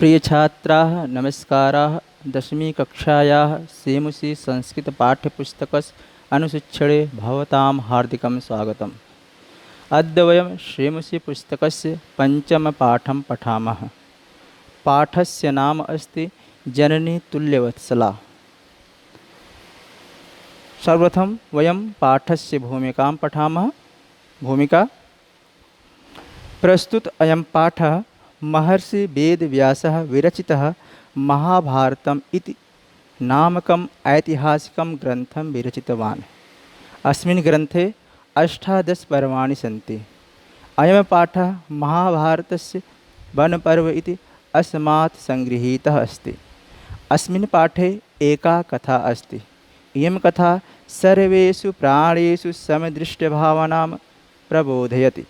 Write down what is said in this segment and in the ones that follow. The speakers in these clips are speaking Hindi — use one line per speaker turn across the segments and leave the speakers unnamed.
प्रिय छात्राः नमस्काराः। दशमी कक्षायाः सेमुसि संस्कृत पाठ्यपुस्तकस्य अनुशिक्षणे भवतां हार्दिकं स्वागतम्। अद्य वयं सेमुसि पुस्तकस्य पञ्चमपाठं पठामः। पाठस्य नाम अस्ति जननी तुल्यवत्सला। सर्वप्रथम वयं पाठस्य भूमिकां पठामः। भूमिका प्रस्तुत अयं पाठः महर्षि वेदव्यासः विरचितः महाभारतम् इति नामकम् ऐतिहासिकं ग्रन्थं विरचितवान्। अस्मिन् ग्रन्थे 18 पर्वाणि सन्ति। अयं पाठः महाभारतस्य वनपर्व इति अस्मात् सङ्गृहीतः अस्ति। अस्मिन् पाठे एका कथा अस्ति। इयं कथा सर्वेषु प्राणेषु समदृष्टभावनां प्रबोधयति।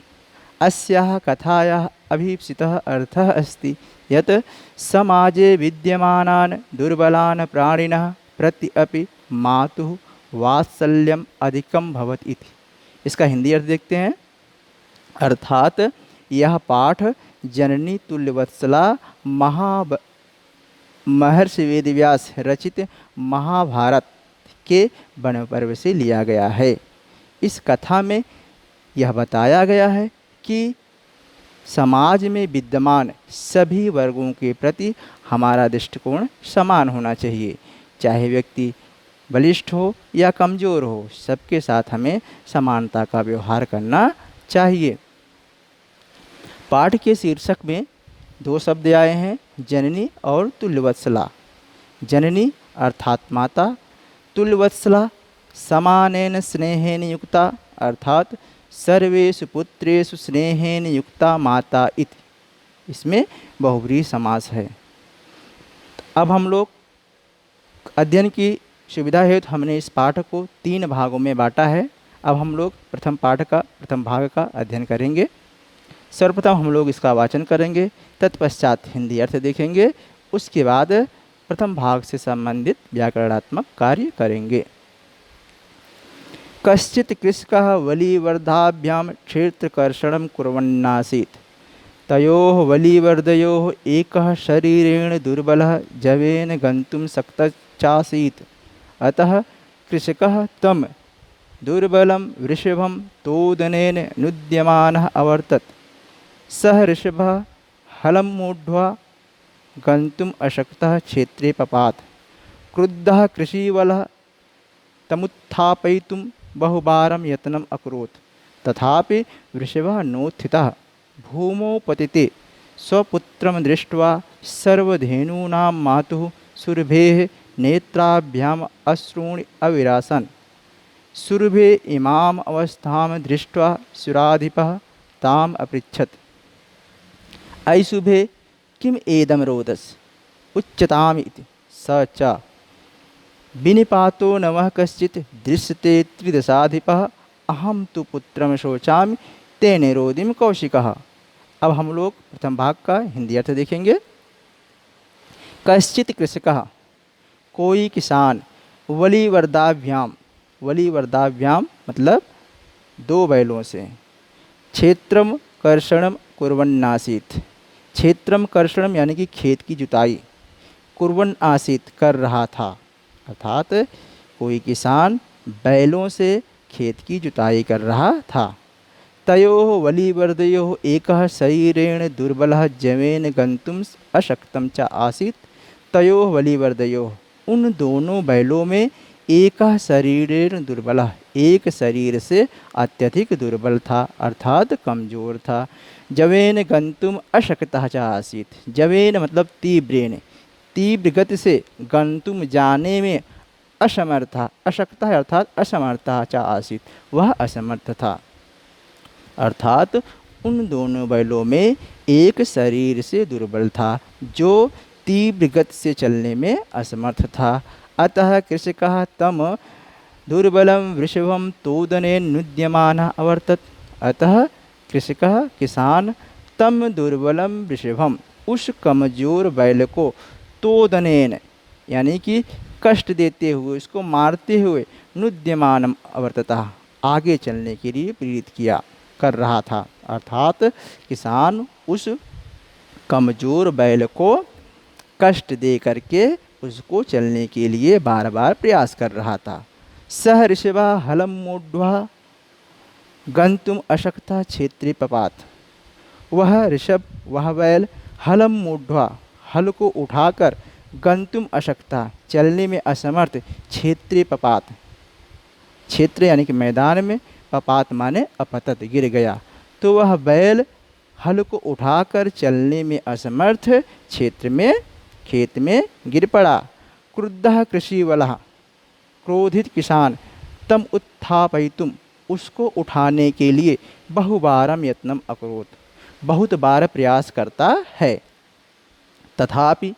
अस्याः कथायाः अभीप्सितः अर्थः अस्ति यत् समाजे विद्यमानान् दुर्बलान् प्राणिनः प्रति अपि मातुः वात्सल्यम् अधिकं भवति इति। इसका हिंदी अर्थ देखते हैं। अर्थात यह पाठ जननी तुल्यवत्सला महर्षि वेदव्यास रचित महाभारत के वन पर्व से लिया गया है। इस कथा में यह बताया गया है कि समाज में विद्यमान सभी वर्गों के प्रति हमारा दृष्टिकोण समान होना चाहिए। चाहे व्यक्ति बलिष्ठ हो या कमज़ोर हो, सबके साथ हमें समानता का व्यवहार करना चाहिए। पाठ के शीर्षक में 2 शब्द आए हैं, जननी और तुल्यवत्सला। जननी अर्थात माता, तुल्यवत्सला समानेन स्नेहेन युक्ता अर्थात सर्वेषु पुत्रेषु स्नेहेन युक्ता माता इति। इसमें बहुव्रीहि समास है। अब हम लोग अध्ययन की सुविधा हेतु हमने इस पाठ को 3 भागों में बांटा है। अब हम लोग प्रथम भाग का अध्ययन करेंगे। सर्वप्रथम हम लोग इसका वाचन करेंगे, तत्पश्चात हिंदी अर्थ देखेंगे। उसके बाद प्रथम भाग से संबंधित व्याकरणात्मक कार्य करेंगे। कश्चित् कृषकः वलिवर्धाभ्यां क्षेत्रकर्षणं कुर्वन्नासीत्। तयोः वलिवर्दयोः एकः शरीरेण दुर्बलः जवेन गन्तुं शक्तश्चासीत्। अतः कृषकः तं दुर्बलं वृषभं तोदनेन नुद्यमानः अवर्तत। सः वृषभः हलं मूढ्वा गन्तुम् अशक्तः क्षेत्रे पपात। क्रुद्धः कृषीवलः तमुत्थापयितुं बहुवारं यत्नम् अकरोत्, तथापि वृषभः नोत्थितः। भूमौ पतिते स्वपुत्रं दृष्ट्वा सर्वधेनूनां मातुः सुरभेः नेत्राभ्याम् अश्रूणि अविरासन्। सुरभे इमाम् अवस्थां दृष्ट्वा सुराधिपः ताम् अपृच्छत्, अयि शुभे किम् एदं रोदस् उच्यताम् इति। स च विनिपातो नवः कश्चित् दृश्यते त्रिदशाधिपः अहं तु पुत्रं शोचामि तेन रोदिम कौशिकः। अब हम लोग प्रथम भाग का हिंदी अर्थ देखेंगे। कश्चित् कृषकः कोई किसान, वलिवर्दाभ्याम मतलब 2 बैलों से, क्षेत्रम कर्षणम कुर्वन्नासीत्। क्षेत्रम कर्षणम यानी कि खेत की जुताई, कुर्वन् आसीत् कर रहा था। अर्थात कोई किसान बैलों से खेत की जुताई कर रहा था। तयोः वलिवर्दयोः एकः शरीरेण दुर्बलः जवेन गन्तुम् अशक्तं च आसीत्। तयोः वलिवर्दयोः उन दोनों बैलों में एकः शरीरेण दुर्बलः एक शरीर से अत्यधिक दुर्बल था अर्थात कमज़ोर था। जवेन गन्तुम् अशक्तः च आसीत्। जवेन मतलब तीव्रेण, तीव्र गति से, गंतुम जाने में असमर्था, अशक्ता है अर्थात असमर्था च आसीत, वह असमर्थ था। अर्थात उन दोनों बैलों में एक शरीर से दुर्बल था जो तीव्र गति से चलने में असमर्थ था। अतः कृषकः तम दुर्बलं वृषभं तोदनेन नुद्यमानः अवर्तत। अतः कृषकः किसान तम दुर्बलम वृषभम उस कमजोर बैल को तोदनेन यानी कि कष्ट देते हुए, उसको मारते हुए, नुद्यमानम अवर्ततः आगे चलने के लिए प्रेरित कर रहा था। अर्थात किसान उस कमज़ोर बैल को कष्ट दे करके उसको चलने के लिए बार बार प्रयास कर रहा था। सह ऋषभा हलम मूढ़वा गंतुम अशक्ता क्षेत्री पपात। वह ऋषभ, वह बैल हलम मूढ़वा, हल को उठाकर, गंतुम अशक्ता, चलने में असमर्थ, क्षेत्री पपात, क्षेत्र यानी कि मैदान में, पपात माने अपतत, गिर गया। तो वह बैल हल को उठाकर चलने में असमर्थ क्षेत्र में, खेत में गिर पड़ा। क्रुद्धः कृषिवलः, क्रोधित किसान, तम उत्थापयितुम, उसको उठाने के लिए बहुबारम यत्नम अकरोत, बहुत बार प्रयास करता है। तथापि,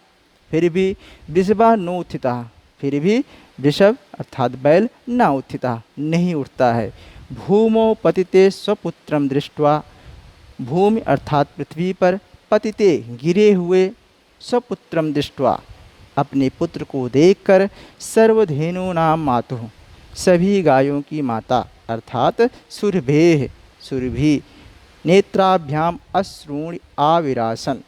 फिर भी, वृषभा नो उत्थिता, फिर भी वृषभ अर्थात बैल न उत्थिता, नहीं उठता है। भूमौ पतिते स्वपुत्रम दृष्ट्वा, भूमि अर्थात पृथ्वी पर, पतिते गिरे हुए, स्वपुत्रम दृष्ट्वा, अपने पुत्र को देखकर, सर्वधेनु नाम मातुः, सभी गायों की माता अर्थात सुरभेः, सुरभि, नेत्राभ्याम अश्रूणि आविरासन,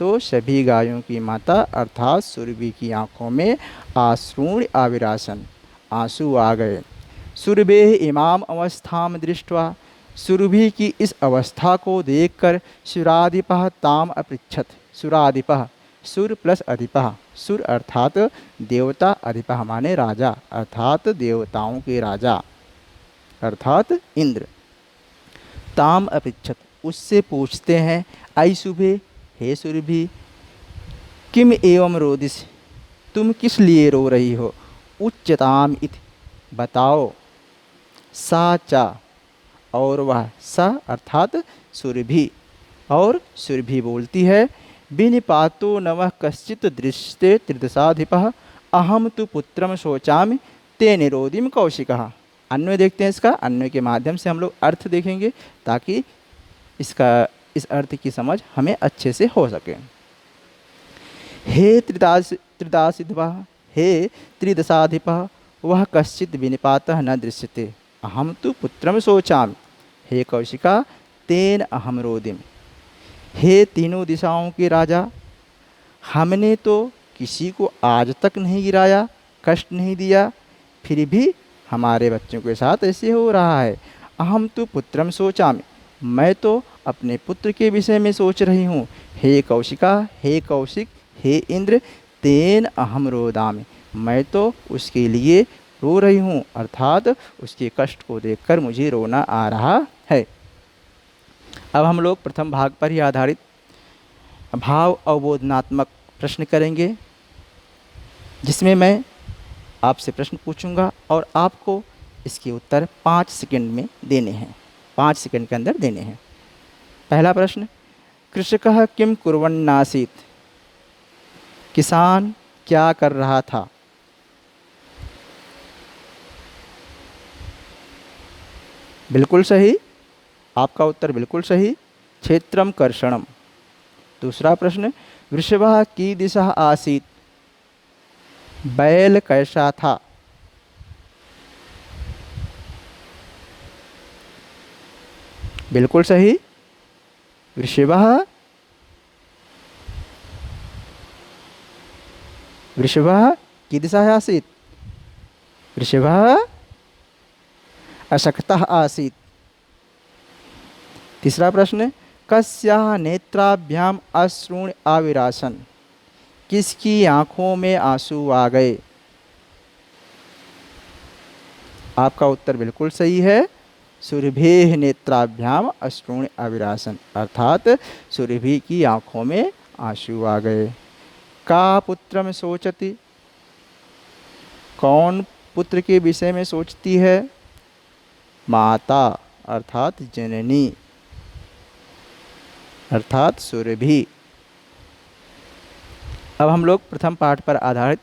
तो सभी गायों की माता अर्थात सुरभि की आँखों में आश्रूणि आविरासन, आंसू आ गए। सुरभेः इमाम अवस्थाम दृष्ट्वा, सुरभि की इस अवस्था को देखकर, सुराधिपः ताम अपृच्छत, सुराधिपः, सुर प्लस अधिपः, सुर अर्थात देवता, अधिपः माने राजा अर्थात देवताओं के राजा अर्थात इंद्र। ताम अपृच्छत, उससे पूछते हैं, आई सुबे, हे सुरभि, किम एवं रोदिस, तुम किस लिए रो रही हो। उच्चताम इति, बताओ। सा चा, और वह, सा अर्थात सुरभि, और सुरभि बोलती है, विनिपातो नवः कश्चित् दृश्यते त्रिदशाधिपः, अहम तु पुत्रम शोचामि ते निरोधिम कौशिकः। अन्वय देखते हैं इसका, अन्वय के माध्यम से हम लोग अर्थ देखेंगे ताकि इस अर्थ की समझ हमें अच्छे से हो सके। हे त्रिदासिध्वः, हे त्रिदशाधिपः, वह कश्चित् विनिपातः न दृश्यते, अहम तु पुत्रम शोचामि, हे कौशिका तेन अहम रोदिम। हे तीनों दिशाओं के राजा, हमने तो किसी को आज तक नहीं गिराया, कष्ट नहीं दिया, फिर भी हमारे बच्चों के साथ ऐसे हो रहा है। अहम तो पुत्रम सोचामि, मैं तो अपने पुत्र के विषय में सोच रही हूँ। हे कौशिका, हे कौशिक, हे इंद्र, तेन अहम रोदामि, मैं तो उसके लिए रो रही हूँ, अर्थात उसके कष्ट को देखकर मुझे रोना आ रहा है। अब हम लोग प्रथम भाग पर ही आधारित भाव अवबोधनात्मक प्रश्न करेंगे, जिसमें मैं आपसे प्रश्न पूछूंगा और आपको इसके उत्तर 5 सेकंड में देने हैं, 5 सेकंड के अंदर देने हैं। पहला प्रश्न, कृषकः किम कुर्वन्नासीत्, किसान क्या कर रहा था। बिल्कुल सही, आपका उत्तर बिल्कुल सही, क्षेत्रम कर्षणम। दूसरा प्रश्न, वृषभः की दिशा आसीत्, बैल कैसा था। बिल्कुल सही, वृषभः की दिशा आसीत्, वृषभः अशक्तः आसीत्। तीसरा प्रश्न, कस्याः नेत्राभ्याम अश्रूणि आविरासन, किसकी आंखों में आंसू आ गए। आपका उत्तर बिल्कुल सही है, सुरभेः नेत्राभ्याम अश्रूणि आविरासन, अर्थात सुरभि की आंखों में आंसू आ गए। का पुत्रम सोचति, कौन पुत्र के विषय में सोचती है। माता अर्थात जननी अर्थात सुरभि। अब हम लोग प्रथम पाठ पर आधारित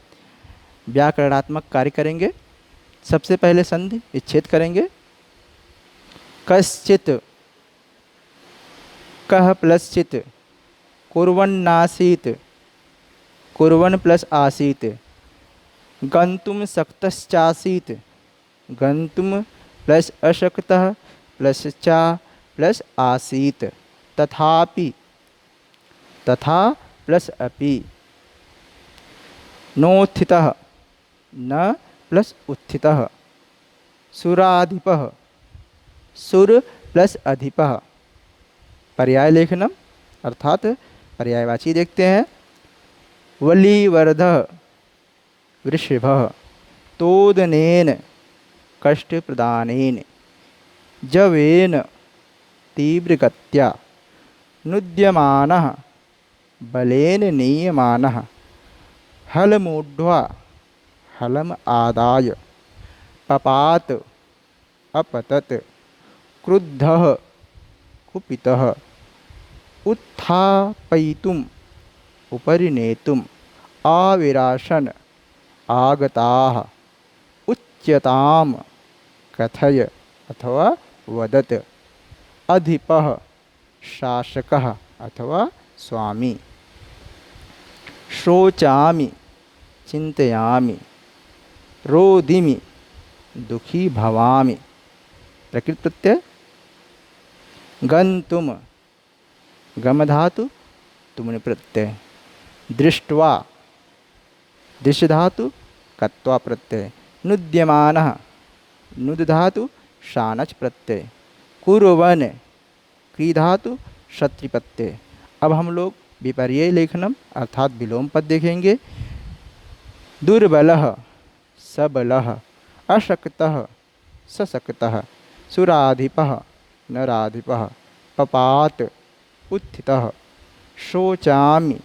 व्याकरणात्मक कार्य करेंगे। सबसे पहले संधि विच्छेद करेंगे। कश्चित्, कह प्लस चित्, कुर्वन्नासीत्, कुर्वन् प्लस आसीत्, गन्तुं शक्तश्चासीत्, गन्तुं प्लस अशक्तः प्लस चा प्लस आसीत्, तथापि, तथा प्लस अपि, नोत्थितः न प्लस उत्थितः, सुराधिपः सुर प्लस अधिपः। पर्याय लेखनम अर्थात पर्यायवाची देखते हैं। वलीवर्धः वृषभः, तोदनेन कष्टप्रदानेन, जवेन तीव्रगत्या, नुद्यमानः बलेन नीयमानः, हलमूढ्वा हलम आदाय, पपात अपतत, क्रुद्धः कुपितः, उत्थापयितुम् उपरि नेतुम्, आविराशन आगताः, उच्यताम कथय अथवा वदत, अधिपः शासकः अथवा स्वामी, शोचामि चिंतयामि, रोदिमि दुखी भवामि। प्रकृत प्रत्यय गंतुम गम धातु तुमने प्रत्यय, दृष्ट्वा दृश्य धातु कत्वा प्रत्यय, नुद्यमानः नुद धातु शानच प्रत्यय, कुर्वन् क्री धातु क्षत्रि प्रत्यय। अब हम लोग विपर्यय लेखनम अर्थात विलोम पद देखेंगे। दुर्बलः सबलः, अशक्तः सशक्तः, सुराधिपः नराधिपः, पपात उत्थितः, शोचामि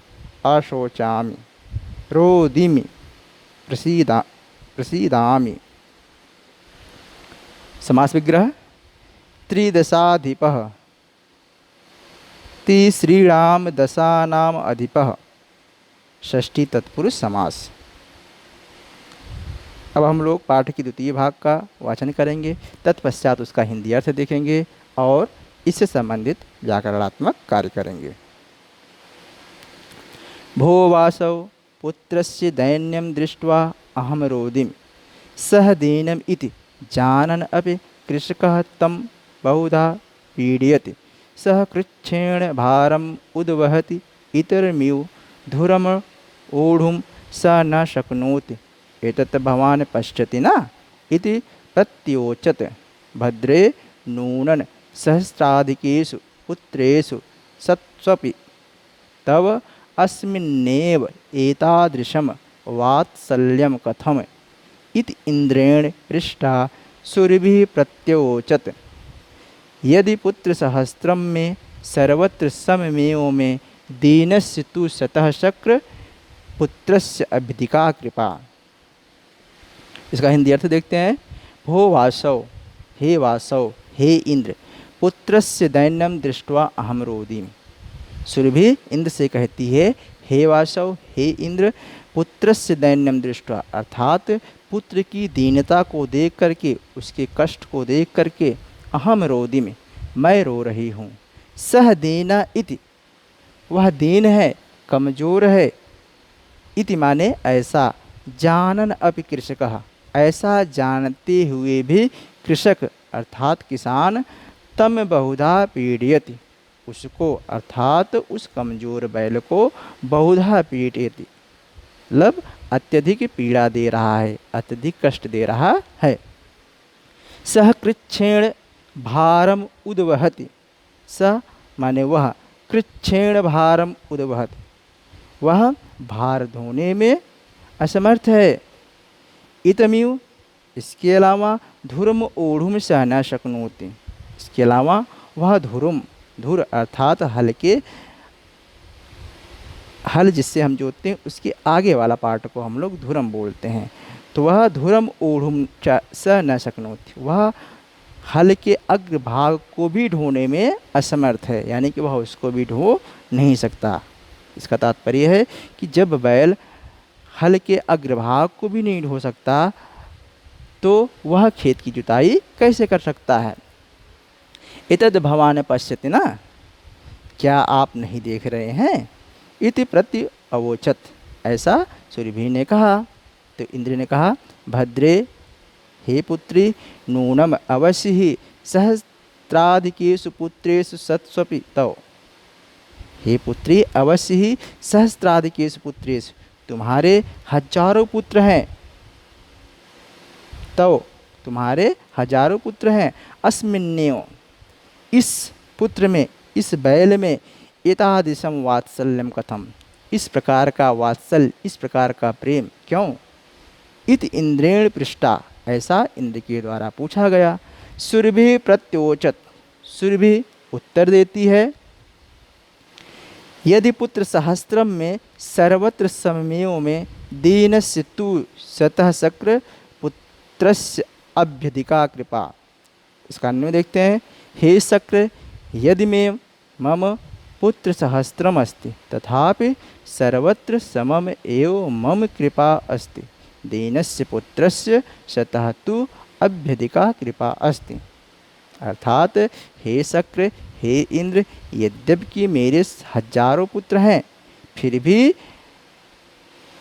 अशोचामि, रोदिमि प्रसीदामि। समास विग्रह त्रिदशाधिपः, तिसृणां दशानाम अधिपः, षष्ठी तत्पुरुष समास। अब हम लोग पाठ की द्वितीय भाग का वाचन करेंगे, तत्पश्चात उसका हिंदी अर्थ देखेंगे और इससे संबंधित व्याकरणात्मक कार्य करेंगे। भो वासौ पुत्रस्य दैन्यं दृष्ट्वा अहम रोदिम, सह दीनम इति जानन् अपि कृषकः तं बहुधा पीडयति, सह कृच्छेण भारम उद्वहति, इतरमिव धुरम ओढुं स न शक्नोति, एतत् भवान् पश्यति न इति प्रत्योचत। भद्रे नूनन सहस्राधिकेषु पुत्रेषु सत्स्वपि तव अस्मिन्नेव एतादृशं वात्सल्यं कथम् इति इन्द्रेण पृष्टा सुरभिः प्रत्योचत। यदि पुत्रसहस्रं मे सर्वत्र सममेव मे, दीनस्य तु शतः शक्र पुत्रस्य अभ्यधिका कृपा। इसका हिंदी अर्थ देखते हैं। भो वासव, हे वासव, हे इंद्र, पुत्रस्य दैन्यम दृष्ट्वा अहम रोदिमि। सुरभि इंद्र से कहती है, हे वासव, हे इंद्र, पुत्रस्य दैन्यम दृष्ट्वा अर्थात पुत्र की दीनता को देख करके, उसके कष्ट को देख करके, अहम रोदिमि मैं रो रही हूँ। सह दीना इति वह दीन है, कमजोर है, इति माने ऐसा, जानन अपि कृषकः ऐसा जानते हुए भी कृषक अर्थात किसान, तम बहुधा पीड़यति उसको अर्थात उस कमजोर बैल को बहुधा पीड़यति मतलब अत्यधिक पीड़ा दे रहा है, अत्यधिक कष्ट दे रहा है। सह कृच्छेण भारम उद्वहति, सह माने वह, कृच्छेण भारम उद्वहति वह भार धोने में असमर्थ है। इतमिव इसके अलावा धुरम ओढ़ुम सह न शक्नोति, इसके अलावा वह धुरम, धुर अर्थात हल्के, हल जिससे हम जोतते हैं उसके आगे वाला पार्ट को हम लोग धुरम बोलते हैं। तो वह धुरम ओढ़ुम स न शक्नोति वह हल के अग्रभाग को भी ढोने में असमर्थ है, यानी कि वह उसको भी ढो नहीं सकता। इसका तात्पर्य है कि जब बैल हल के अग्रभाग को भी नहीं ढो सकता तो वह खेत की जुताई कैसे कर सकता है। इतद भवान पश्यति ना, क्या आप नहीं देख रहे हैं। इति प्रति अवोचत ऐसा सुरभि ने कहा। तो इंद्र ने कहा, भद्रे हे पुत्री, नूनम अवश्य ही सहस्त्राधिकेषु पुत्रेषु सत्स्वपि तव। हे पुत्री, अवश्य ही सहस्त्राधिकेषु पुत्रेषु तुम्हारे हजारों पुत्र हैं। तव तुम्हारे हजारों पुत्र हैं। अस्मिन्नेव इस पुत्र में, इस बैल में, एतादृशम वात्सल्यम कथम इस प्रकार का वात्सल्य, इस प्रकार का प्रेम क्यों। इत इंद्रेण पृष्ठा ऐसा इंद्र के द्वारा पूछा गया। सुरभि प्रत्योचत सुरभि उत्तर देती है। यदि पुत्र सहस्त्रम में सर्वत्र सममेव में दीनस्य तु सतः शक्र पुत्रस्य अभ्यधिका कृपा। इसका अन्वय देखते हैं। हे शक्र यदि में मम पुत्र सहस्त्रम अस्ति तथापि सर्वत्र समम एव मम कृपा अस्ति। दीनस्य पुत्रस्य शतः तु अभ्यधिका कृपा अस्ति। अर्थात हे शक्र, हे इंद्र, यद्यपि मेरे हजारों पुत्र हैं, फिर भी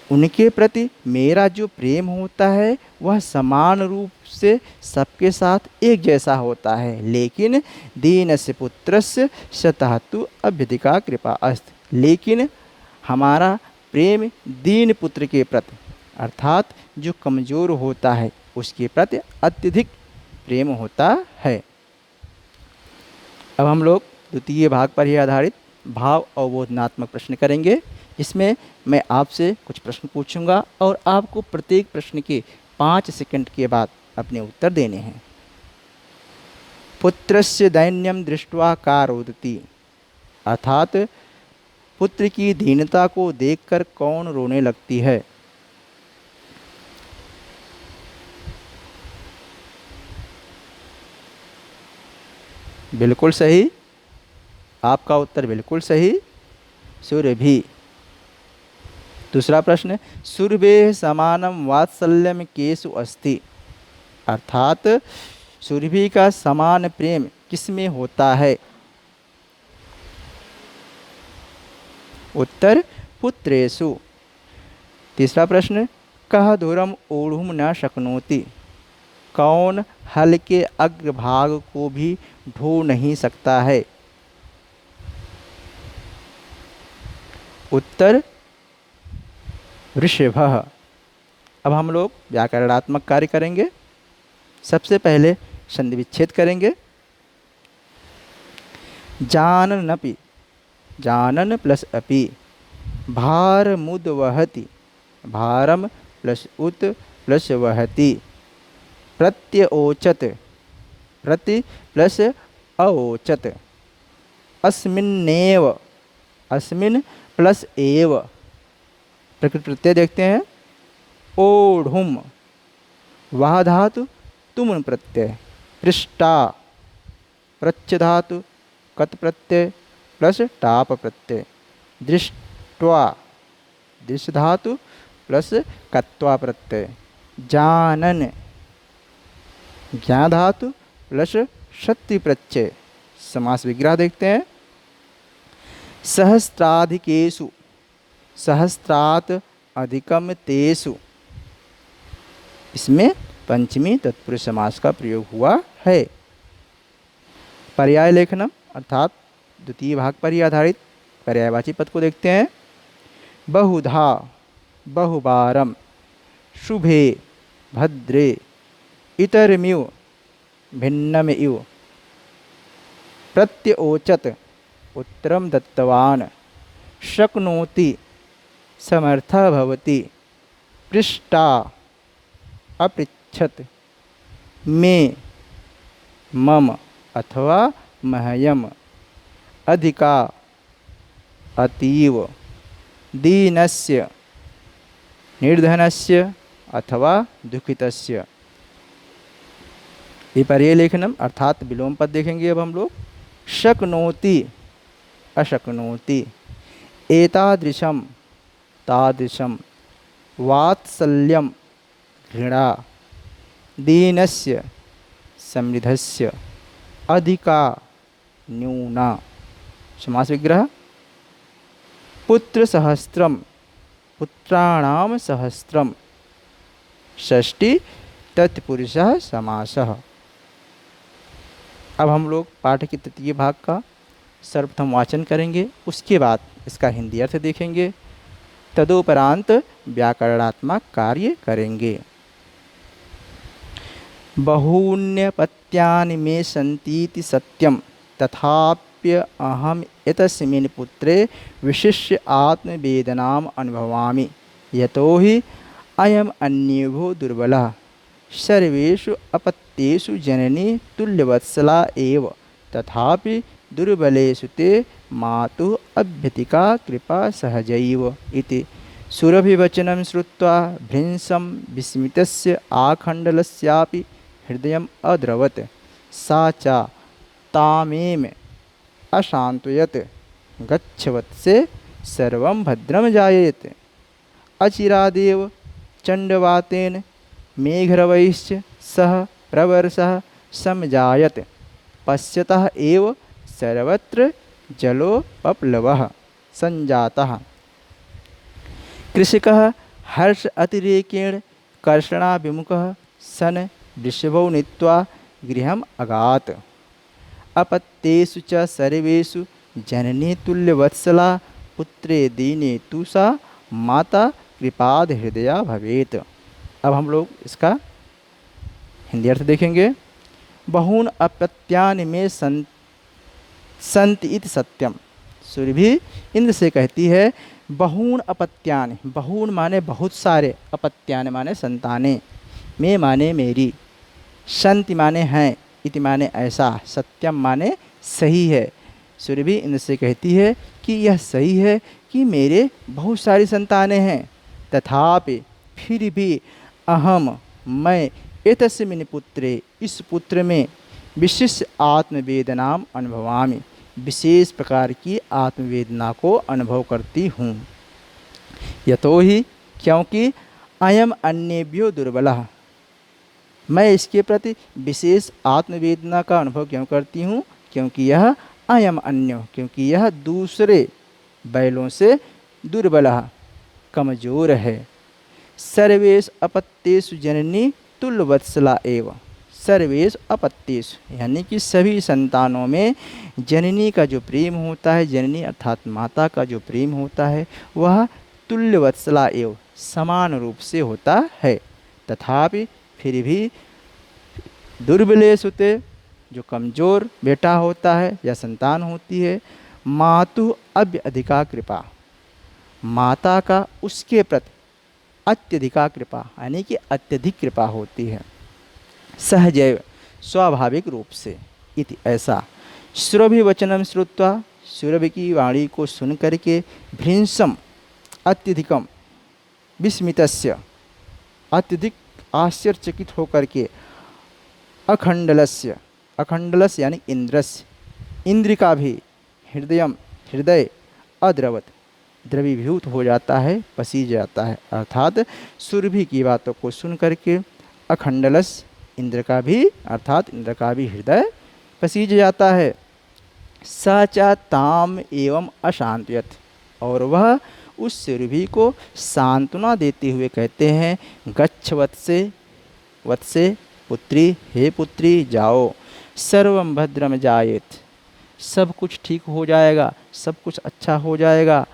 उनके प्रति मेरा जो प्रेम होता है वह समान रूप से सबके साथ एक जैसा होता है। लेकिन दीनस्य पुत्रस्य शतः तु अभ्यधिका कृपा अस्ति। लेकिन हमारा प्रेम दीन पुत्र के प्रति, अर्थात जो कमज़ोर होता है उसके प्रति अत्यधिक प्रेम होता है। अब हम लोग द्वितीय भाग पर ही आधारित भाव अवबोधनात्मक प्रश्न करेंगे, जिसमें मैं आपसे कुछ प्रश्न पूछूंगा और आपको प्रत्येक प्रश्न के 5 सेकंड के बाद अपने उत्तर देने हैं। पुत्रस्य दैन्यम दृष्ट्वा का रोदति, अर्थात पुत्र की दीनता को देखकर कौन रोने लगती है। बिल्कुल सही, आपका उत्तर बिल्कुल सही, सुरभि। दूसरा प्रश्न, सुरभे समानम वात्सल्यम केषु अस्ति, अर्थात सुरभि का समान प्रेम किसमें होता है। उत्तर पुत्रेषु। तीसरा प्रश्न, कह दूरम ओढ़ुम न शक्नोति, कौन हल के अग्रभाग को भी ढो नहीं सकता है। उत्तर वृषभः। अब हम लोग व्याकरणात्मक कार्य करेंगे। सबसे पहले संधि विच्छेद करेंगे। जाननपि, जानन प्लस अपि, भार मुद वहति, भारम प्लस उत प्लस वहति, प्रत्यओचत, प्रति प्लस अओचत, अस्मिन्नेव, अस्मिन् प्लस एव। प्रकृति प्रत्यय देखते हैं। ओढ़ुम, वह धातु तुम प्रत्यय, पृष्ठा, प्रच्छ धातु कत प्रत्यय प्लस टाप प्रत्यय, दृष्ट्वा, दृश्य धातु प्लस कत्वा प्रत्यय, जानन, ज्ञा धातु प्लस शक्ति प्रत्यय। समास विग्रह देखते हैं। सहस्त्राधिकेषु, सहस्त्रात् अधिकम तेषु, इसमें पंचमी तत्पुरुष समास का प्रयोग हुआ है। पर्याय लेखनम, अर्थात द्वितीय भाग पर ही आधारित पर्यायवाची पद को देखते हैं। बहुधा, बहुबारम, शुभे, भद्रे, इतरमिव, भिन्नमिव, प्रत्यओचत, उत्तरम दत्तवान, शक्नोति, समर्था भवति, पृष्ठा, अपृच्छत, मे, मम अथवा मह्यम, अधिका, अतीव, दीनस्य, निर्धनस्य अथवा दुखितस्य। विपर्य लेखनम, अर्थात विलोम पद देखेंगे अब हम लोग। शक्नोति, अशक्नोति, एतादृशम, तादृशम, वात्सल्यम, घृणा, दीनस्य, समृद्धस्य, अधिका, न्यूना। समास विग्रह। पुत्र सहस्त्रम, पुत्राणाम सहस्त्रम, षष्ठी तत्पुरुषः समासः। अब हम लोग पाठ के तृतीय भाग का सर्वप्रथम वाचन करेंगे, उसके बाद इसका हिंदी अर्थ देखेंगे। तदुपरांत व्याकरणात्मक कार्य करेंगे। बहून्यपत्यानि मे सन्तीति सत्यम तथाप्य अहम एतस्मिन् पुत्रे विशिष्य आत्मवेदनाम अनुभवामि यतो हि अयम अन्येभ्यो दुर्बलः सर्वेषु अपत्येषु जननी तुल्यवत्सला एव तथापि दुर्बलेषु ते मातुः अभ्यतिका कृपा सहजैव इति। सुरभिवचनं श्रुत्वा भृंसं विस्मितस्य आखण्डलस्यापि हृदयम् अद्रवत्। सा च तामेम अशान्तयत्। गच्छ वत्से सर्वं भद्रं जायेत। अचिरादेव चण्डवातेन मेघरवैश्च सह प्रवर्षः समजायत। पश्यतः एव सर्वत्र जलोपप्लवः सञ्जातः। कृषकः हर्ष अतिरेकेण कर्षणाभिमुखः सन् वृषभौ नीत्वा गृहम् अगात्। अपत्येषु च सर्वेषु जननी तुल्यवत्सला पुत्रे दीने तु सा माता कृपाद हृदया भवेत्। अब हम लोग इसका हिंदी अर्थ देखेंगे। बहून अपत्यानि में संत इति सत्यम। सुरभि इंद्र से कहती है बहून अपत्यानि, बहून माने बहुत सारे, अपत्यानि माने संतानें, में माने मेरी, संति माने हैं, इति माने ऐसा, सत्यम माने सही है। सुरभि इंद्र से कहती है कि यह सही है कि मेरे बहुत सारी संतानें हैं, तथापि फिर भी अहम मैं एतस्मिन् पुत्रे इस पुत्र में विशिष्ट आत्मवेदनाम अनुभवामि विशेष प्रकार की आत्मवेदना को अनुभव करती हूँ। यतो ही क्योंकि अयम अन्येभ्यो दुर्बलः, मैं इसके प्रति विशेष आत्मवेदना का अनुभव क्यों करती हूँ? क्योंकि यह अयम अन्यो, क्योंकि यह दूसरे बैलों से दुर्बलः कमजोर है। सर्वेश अपत्येषु जननी तुल्यवत्सला एव। सर्वेश अपत्येषु यानी कि सभी संतानों में जननी का जो प्रेम होता है, जननी अर्थात माता का जो प्रेम होता है वह तुल्यवत्सला एव समान रूप से होता है। तथापि फिर भी दुर्बलेषु ते जो कमज़ोर बेटा होता है या संतान होती है, मातु अभ्य अधिका कृपा, माता का उसके प्रति अत्यधिका कृपा यानी कि अत्यधिक कृपा होती है। सहजैव स्वाभाविक रूप से, इति ऐसा। सुरभि वचनम श्रुत्वा, सुरभि की वाणी को सुन करके भृंसम अत्यधिकम विस्मितस्य, अत्यधिक आश्चर्यचकित होकर के अखंडलस्य, अखंडलस्य यानी इंद्रस्य, इंद्र का भी हृदयम हृदय अद्रवत द्रवीभूत हो जाता है, पसीज जाता है। अर्थात सुरभि की बातों को सुन करके अखंडलस इंद्र का भी अर्थात इंद्र का भी हृदय पसीज जाता है। साचा ताम एवं अशांतयत, और वह उस सुरभि को सांत्वना देते हुए कहते हैं गच्छ वत्से, वत्से पुत्री, हे पुत्री जाओ, सर्वम भद्रम जायेत, सब कुछ ठीक हो जाएगा, सब कुछ अच्छा हो जाएगा।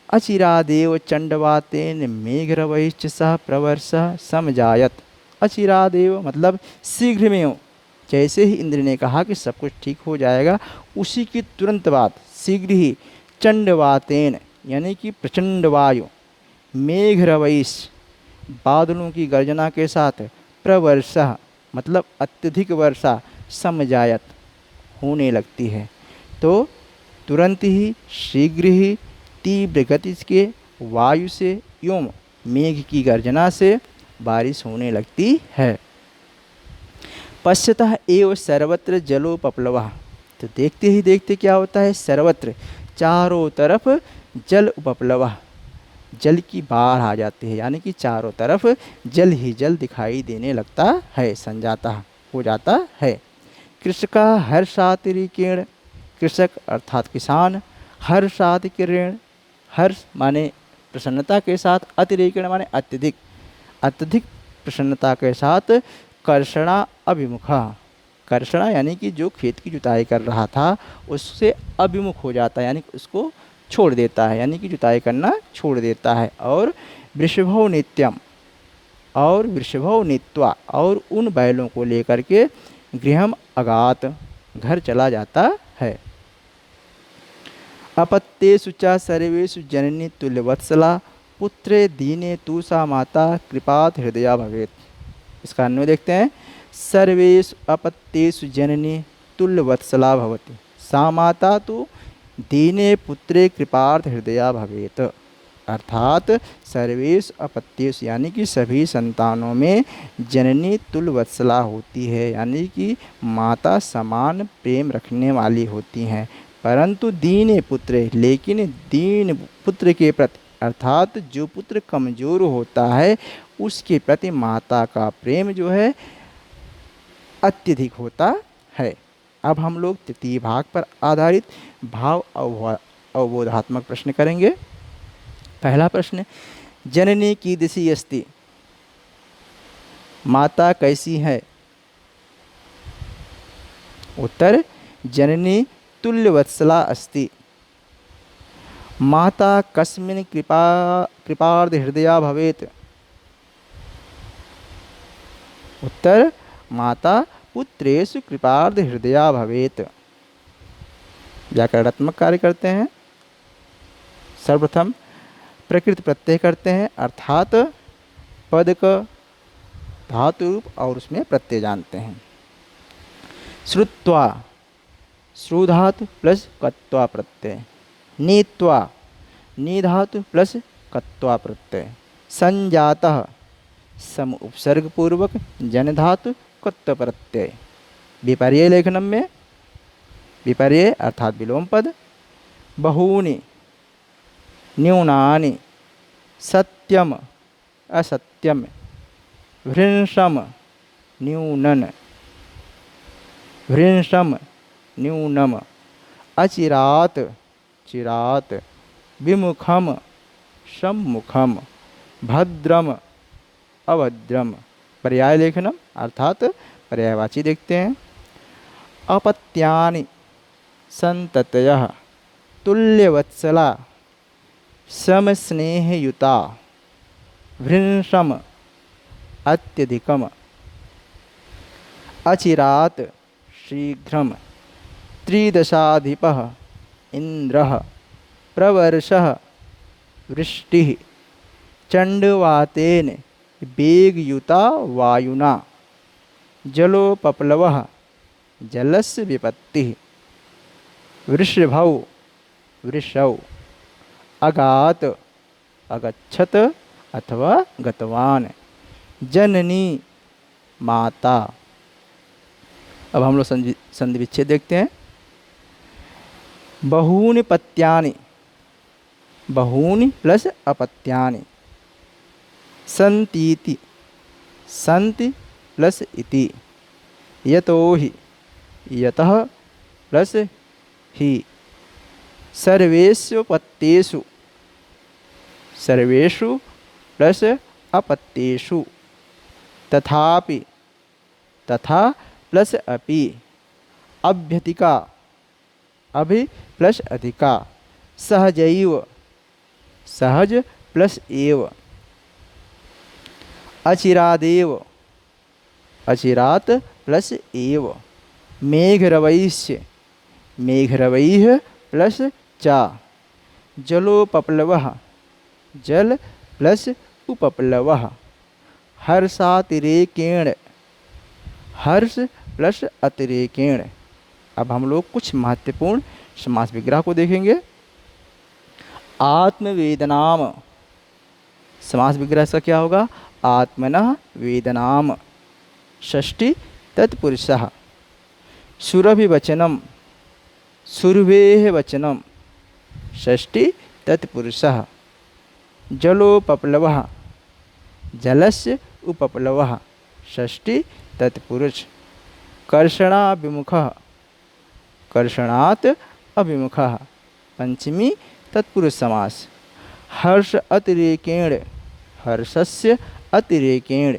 अचिरादेव चंडवातेन मेघरवैश्च सह प्रवर्षः समजायत। अचिरादेव मतलब शीघ्र में हो, जैसे ही इंद्र ने कहा कि सब कुछ ठीक हो जाएगा, उसी की तुरंत बाद शीघ्र ही चंडवातेन यानी कि प्रचंड वायु, मेघरवैश बादलों की गर्जना के साथ, प्रवर्षः मतलब अत्यधिक वर्षा, समजायत होने लगती है। तो तुरंत ही शीघ्र ही तीव्र गति के वायु से एवं मेघ की गर्जना से बारिश होने लगती है। पश्यतः एव सर्वत्र जलोपप्लवः, तो देखते ही देखते क्या होता है, सर्वत्र चारों तरफ जल उपप्लवः, जल की बाढ़ आ जाती है, यानी कि चारों तरफ जल ही जल दिखाई देने लगता है, संजाता हो जाता है। कृषका हर्षातिरेकेण, कृषक अर्थात किसान, हर्षातिरेकेण, हर्ष माने प्रसन्नता के साथ, अतिरेकेण माने अत्यधिक, अत्यधिक प्रसन्नता के साथ कर्षणा अभिमुखा, कर्षणा यानी कि जो खेत की जुताई कर रहा था उससे अभिमुख हो जाता है, यानी उसको छोड़ देता है, यानी कि जुताई करना छोड़ देता है। और वृषभो नित्यम, और वृषभो नीत्वा, और उन बैलों को लेकर के गृहम अगात, घर चला जाता है। अपत्येषु च सर्वेषु जननी तुल्यवत्सला, पुत्रे दीने तु सा माता कृपात हृदया भवेत्। इसका अन्वय देखते हैं। सर्वेषु अपत्येषु जननी तुल्यवत्सला भवति, सा माता तो दीने पुत्रे कृपार्थ हृदया भवेत। अर्थात सर्वेश अपत्येषु, यानी कि सभी संतानों में जननी तुल्यवत्सला होती है, यानी कि माता समान प्रेम रखने वाली होती हैं। परंतु दीने पुत्रे, लेकिन दीन पुत्र के प्रति, अर्थात जो पुत्र कमजोर होता है उसके प्रति माता का प्रेम जो है अत्यधिक होता है। अब हम लोग तृतीय भाग पर आधारित भाव अवबोधात्मक प्रश्न करेंगे। पहला प्रश्न, जननी कीदृशी अस्ति, माता कैसी है। उत्तर, जननी तुल्यवत्सला अस्ति। माता कस्मिन् कृपार्ध हृदया भवेत्। उत्तर, माता पुत्रेषु कृपार्ध हृदया भवेत्। व्याकरणात्मक कार्य करते हैं। सर्वप्रथम प्रकृति प्रत्यय करते हैं, अर्थात पद का धातु रूप और उसमें प्रत्यय जानते हैं। श्रुत्वा, श्रु धातु प्लस कत्वा प्रत्यय। नीत्वा, नी धातु प्लस कत्वा प्रत्यय। संजातः, सम उपसर्ग पूर्वक जन धातु कत्व प्रत्यय। विपर्य लेखनम में विपर्य अर्थात विलोम पद। बहूनि, न्यूनानि, सत्यम, असत्यम, भृंशम, न्यूनन, भृंशम, न्यूनम, अचिरात, चिरात, विमुखम, सम्मुखम, भद्रम, अभद्रम। पर्याय लेखनम अर्थात पर्यायवाची देखते हैं। अपत्यानि संततयः तुल्यवत्सला समस्नेहयुता भृंशम अत्यधिकम अचिरात शीघ्रम त्रिदशाधिपः इंद्रः प्रवर्षः वृष्टिः चंडवातेन वेगयुता वायुना जलोपप्लवः जलस्य विपत्तिः वृषभौ वृषौ अगात अगच्छत अथवा गतवान जननी माता। अब हम लोग संधि विच्छेद देखते हैं। बहूनि पत्यानि, बहूनि प्लस अपत्यानि। संतीति, संति प्लस इति। यतोहि, यतः प्लस ही। सर्वेषु पत्तेषु, सर्वेषु प्लस अपत्तेषु। तथापि, तथा प्लस अपि। अभ्यतिका, अभि प्लस अधिका। सहजैव, सहज प्लस एव। अचिरादेव, अचिरात प्लस एव। मेघरवैश्य, मेघरवैः प्लस चा। जलोपप्लवः, जल प्लस उपप्लवः। हर्षातिरेकेण, हर्ष प्लस अतिरेकेण। अब हम लोग कुछ महत्वपूर्ण समास विग्रह को देखेंगे। आत्मवेदनाम, समास विग्रह इसका क्या होगा? आत्मनः वेदनाम। षष्ठी तत्पुरुषः। सुरभिवचनम, सुरभेः वचनम। षष्ठी तत्पुरुषः। जलोपप्लवः, जलस्य उपप्लवः। षष्ठी तत्पुरुष। कर्षणाभिमुखः, कर्षणात् अभिमुखः। पंचमी तत्पुरुष समास। हर्ष अतिरेकेण, हर्षस्य अतिरेकेण।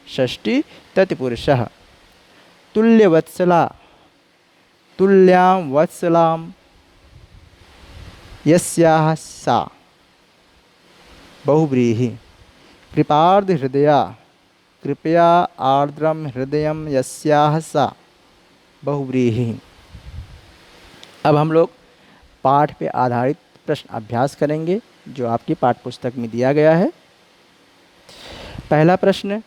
षष्ठी तत्पुरुषः। तुल्यवत्सला, तुल्यां वत्सलां। यस्याः सा बहुव्रीहि। कृपार्ध हृदया कृपया आर्द्रम हृदयम यस्याः सा बहुव्रीहि। अब हम लोग पाठ पे आधारित प्रश्न अभ्यास करेंगे जो आपकी पाठ्य पुस्तक में दिया गया है। पहला प्रश्न,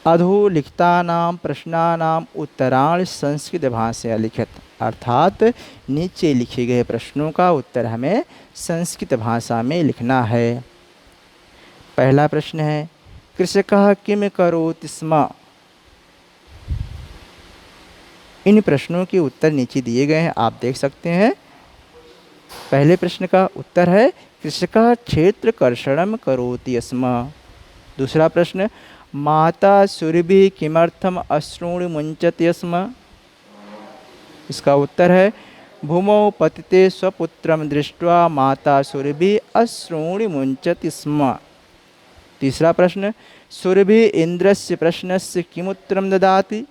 अधोलिखितानां प्रश्नानां उत्तराणि संस्कृत भाषया लिखित, अर्थात नीचे लिखे गए प्रश्नों का उत्तर हमें संस्कृत भाषा में लिखना है। पहला प्रश्न है, कृषकः किम करोति स्म। इन प्रश्नों के उत्तर नीचे दिए गए हैं, आप देख सकते हैं। पहले प्रश्न का उत्तर है कृषकः क्षेत्र कर्षणम करोति स्म। दूसरा प्रश्न, माता सुरभि किमर्थम अश्रूणि मुंचति स्म। इसका उत्तर है भूमौ पतिते स्वपुत्रम दृष्ट्वा माता सुरभि अश्रूणि मुंचति स्म। तीसरा प्रश्न, सुरभि इंद्रस्य प्रश्नस्य किमुत्तरं ददाति।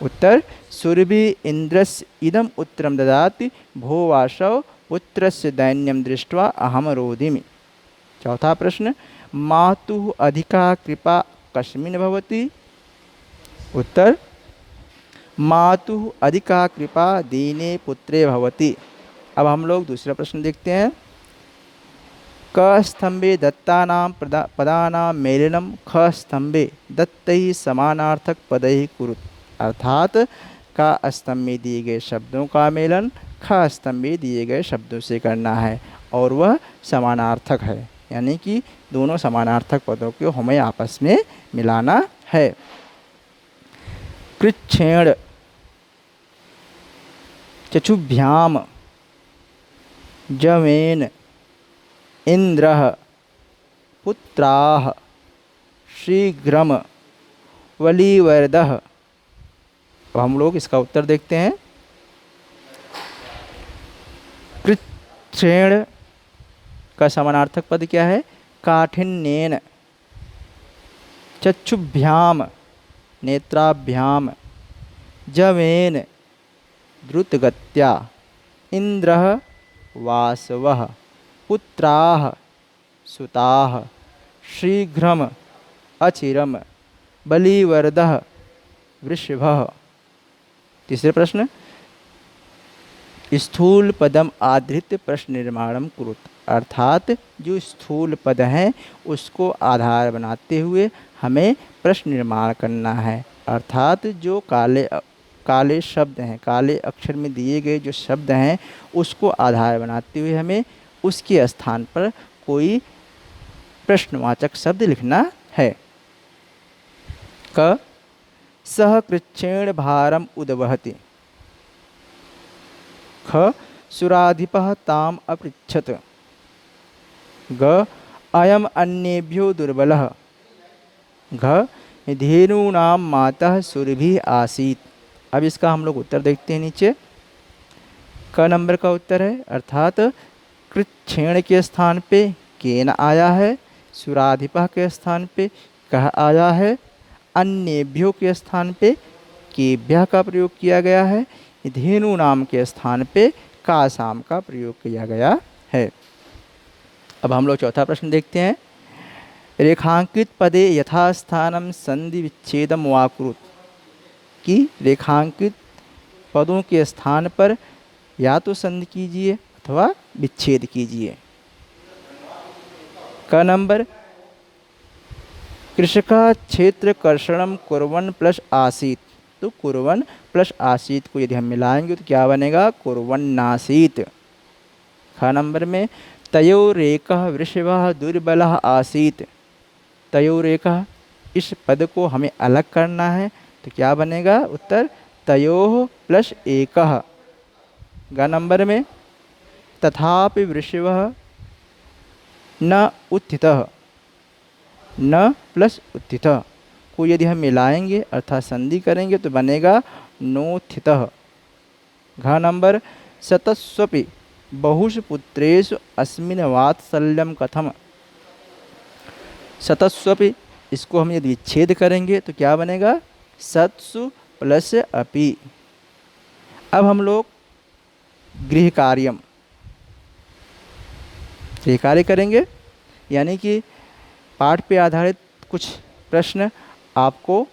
उत्तर, सुरभि इंद्रस्य इदम उत्तरं ददाति भो वासव पुत्रस्य दैन्यं दृष्ट्वा अहम रोदिमि। चौथा प्रश्न, मातुः अधिका कृपा कस्मिन् भवति। उत्तर, मातुः अधिका कृपा दीने पुत्रे भवति। अब हम लोग दूसरा प्रश्न देखते हैं। क स्तंभे दत्तानां पदानां मेलनं ख स्तंभे दत्तैः समानार्थक पदैः कुरुत, अर्थात का स्तंभ में दिए गए शब्दों का मेलन ख स्तंभ में दिए गए शब्दों से करना है और वह समानार्थक है, यानी कि दोनों समानार्थक पदों को हमें आपस में मिलाना है। कृच्छेण चक्षुभ्याम जवेन इंद्रः पुत्राः शीघ्रम वलीवर्दः। अब हम लोग इसका उत्तर देखते हैं। कृच्छ्रेण का समानार्थक पद क्या है? काठिन्येन। चक्षुभ्याम नेत्राभ्याम, जवेन द्रुतगत्या, इंद्रः वासवः, पुत्राः सुताः, शीघ्रम अचिरम, बलिवर्दः वृषभः। तीसरे प्रश्न, स्थूल पदम आधृत्य प्रश्न निर्माणम कुरुत, अर्थात जो स्थूल पद हैं उसको आधार बनाते हुए हमें प्रश्न निर्माण करना है, अर्थात जो काले शब्द हैं, काले अक्षर में दिए गए जो शब्द हैं उसको आधार बनाते हुए हमें उसके स्थान पर कोई प्रश्नवाचक शब्द लिखना है। क सह कृच्छेण भारम उद्वहति। ख सुराधिपः ताम अपृच्छत। ग अयम अन्येभ्यो दुर्बलः। घ धेनूनां मातः सुरभि आसीत। अब इसका हम लोग उत्तर देखते हैं नीचे। क नंबर का उत्तर है, अर्थात कृच्छेण के स्थान पे केन आया है, सुराधिपः के स्थान पे कह आया है, अन्येभ्यो के स्थान पे केभ्यः का प्रयोग किया गया है, धेनु नाम के स्थान पे कासाम का प्रयोग किया गया है। अब हम लोग चौथा प्रश्न देखते हैं। रेखांकित पदे यथास्थानम संधि विच्छेदम वा कुरुत, कि रेखांकित पदों के स्थान पर या तो संधि कीजिए अथवा विच्छेद कीजिए। क नंबर, कृषका क्षेत्र कर्षणम कुर्वन् प्लस आसीत। तो कुर्वन् प्लस आसीत को यदि हम मिलाएंगे तो क्या बनेगा? कुर्वन्नासीत। ख नंबर में, तयोरेकः वृषभः दुर्बलः आसीत। तयोरेकः, इस पद को हमें अलग करना है तो क्या बनेगा? उत्तर तयोः प्लस एकः। ग नंबर में, तथापि वृषभः न उत्थितः। न प्लस उत्थितः को यदि हम मिलाएंगे अर्थात संधि करेंगे तो बनेगा नोत्थितः। घ नंबर, शतस्वपि बहुषु पुत्रेषु अस्मिन् वात्सल्यं कथम। शतस्वपि, इसको हम यदि विच्छेद करेंगे तो क्या बनेगा? सत्सु प्लस अपि। अब हम लोग गृह कार्यम ये कार्य करेंगे, यानी कि पाठ पे आधारित कुछ प्रश्न आपको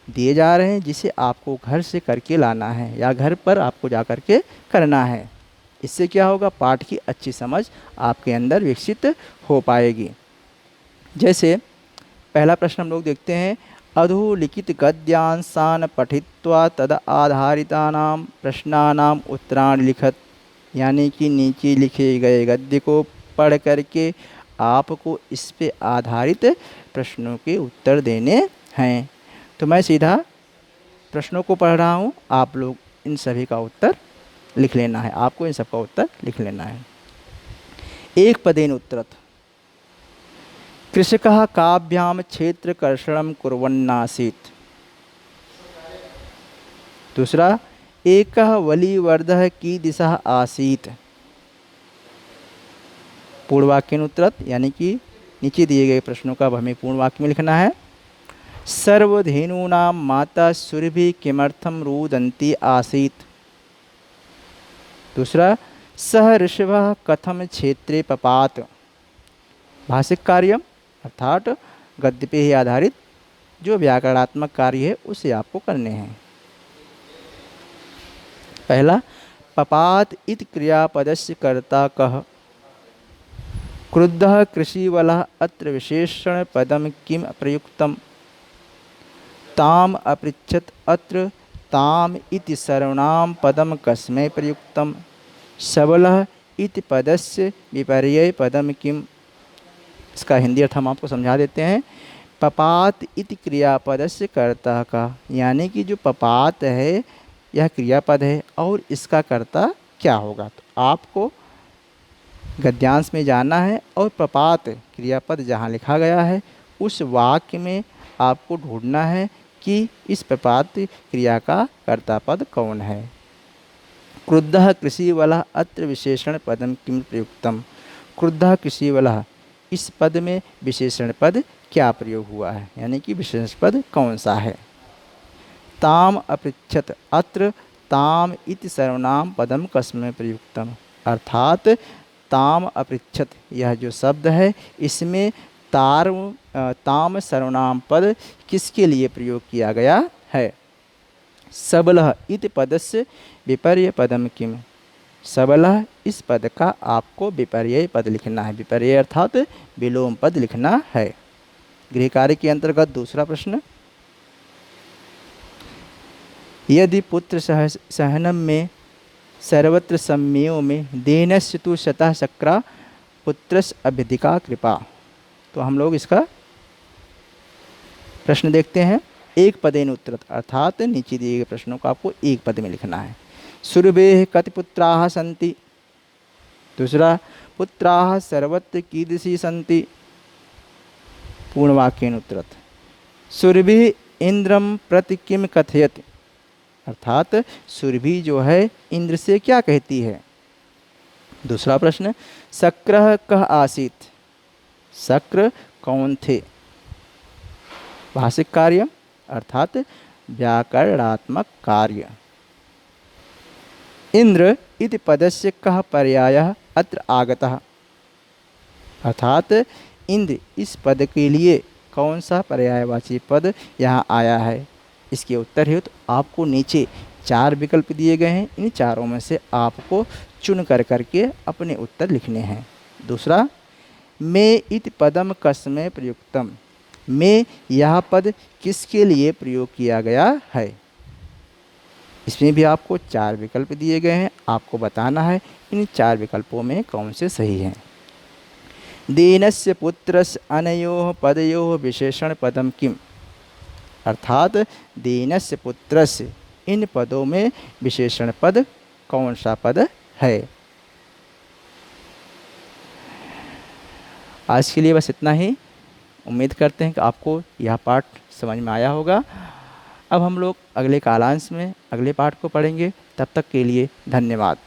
दिए जा रहे हैं जिसे आपको घर से करके लाना है या घर पर आपको जा कर के करना है। इससे क्या होगा, पाठ की अच्छी समझ आपके अंदर विकसित हो पाएगी। जैसे पहला प्रश्न हम लोग देखते हैं, अधोलिखित गद्यांशान पठित्वा तद आधारितानां प्रश्नानां उत्तराणि लिखत, यानी कि नीचे लिखे गए गद्य को पढ़ करके आपको इस पे आधारित प्रश्नों के उत्तर देने हैं। तो मैं सीधा प्रश्नों को पढ़ रहा हूँ, आप लोग इन सभी का उत्तर लिख लेना है, आपको इन सब का उत्तर लिख लेना है। एक पदेन उत्तरत, कृषकः काभ्याम क्षेत्रकर्षणं कुर्वन्नासीत्। दूसरा, एकः वलिवर्धः कीदृशः आसीत्। पूर्ण वाक्येन उत्तरत, यानी कि नीचे दिए गए प्रश्नों का हमें पूर्ण वाक्य में लिखना है। सर्वधेनूनां माता सुरभि किमर्थं रुदन्ती आसीत्। दूसरा, सह ऋषभः कथम क्षेत्रे पपात। भाषिक कार्य अर्थात गद्य पे ही आधारित जो व्याकरणात्मक कार्य है उसे आपको करने हैं। पहला, पपात इति क्रियापदस्य कर्ता कः। क्रुद्धः कृषिवलः अत्र विशेषण पदम किम प्रयुक्तम। ताम अपृच्छत अत्र ताम इति सर्वनाम पदम कस्मै प्रयुक्तम। सबलः इति पदस्य विपर्यय पदम किम। इसका हिंदी अर्थ हम आपको समझा देते हैं। पपात इति क्रियापदस्य कर्ता का, यानी कि जो पपात है यह क्रियापद है और इसका कर्ता क्या होगा। तो आपको गद्यांश में जाना है और पपात क्रियापद जहाँ लिखा गया है उस वाक्य में आपको ढूंढना है कि इस पपात क्रिया का कर्ता पद कौन है। क्रुद्धः कृषिवलः अत्र विशेषण पदम किम प्रयुक्तम। क्रुद्धः कृषिवलः, इस पद में विशेषण पद क्या प्रयोग हुआ है, यानी कि विशेषण पद कौन सा है। ताम अपृच्छत अत्र ताम इति सर्वनाम पदम कस्मै प्रयुक्तम, अर्थात ताम अपृच्छत यह जो शब्द है इसमें ताम सर्वनाम पद किसके लिए प्रयोग किया गया है। सबलः इति पदस्य विपर्यय पदम किम। सबलः इस पद का आपको विपर्यय पद लिखना है, विपर्यय अर्थात विलोम पद लिखना है। गृह कार्य के अंतर्गत दूसरा प्रश्न, यदि पुत्र सहनम में सर्वत्र सम्मेयों में देनस्य तु शतः शक्रा पुत्रस्य अभ्यधिका कृपा। तो हम लोग इसका प्रश्न देखते हैं। एक पदेन उत्तरत, अर्थात नीचे दिए गए प्रश्नों को आपको एक पद में लिखना है। सुरभेः कति पुत्राः सन्ति। दूसरा, पुत्राः सर्वत्र कीदृशी सन्ति। पूर्ण वाक्येन उत्तरत, सुरभिः इंद्रम प्रति किम कथयति, अर्थात सुरभि जो है इंद्र से क्या कहती है। दूसरा प्रश्न, शक्रः कः आसीत्। शक्र कौन थे। भाषिक कार्य अर्थात व्याकरणात्मक कार्य। इंद्र इति पदस्य कः पर्यायः अत्र आगतः, अर्थात इंद्र इस पद के लिए कौन सा पर्यायवाची पद यहाँ आया है। इसके उत्तर हेतु आपको नीचे 4 विकल्प दिए गए हैं, इन चारों में से आपको चुन कर करके अपने उत्तर लिखने हैं। दूसरा, मे इति पदम कस्मै प्रयुक्तम। में यह पद किसके लिए प्रयोग किया गया है। इसमें भी आपको 4 विकल्प दिए गए हैं, आपको बताना है इन 4 विकल्पों में कौन से सही हैं। दीनस्य पुत्रस्य अनयोः पदयोः विशेषण पदम किम, अर्थात दीनस्य पुत्रस्य इन पदों में विशेषण पद कौन सा पद है। आज के लिए बस इतना ही। उम्मीद करते हैं कि आपको यह पाठ समझ में आया होगा। अब हम लोग अगले कालांश में अगले पाठ को पढ़ेंगे। तब तक के लिए धन्यवाद।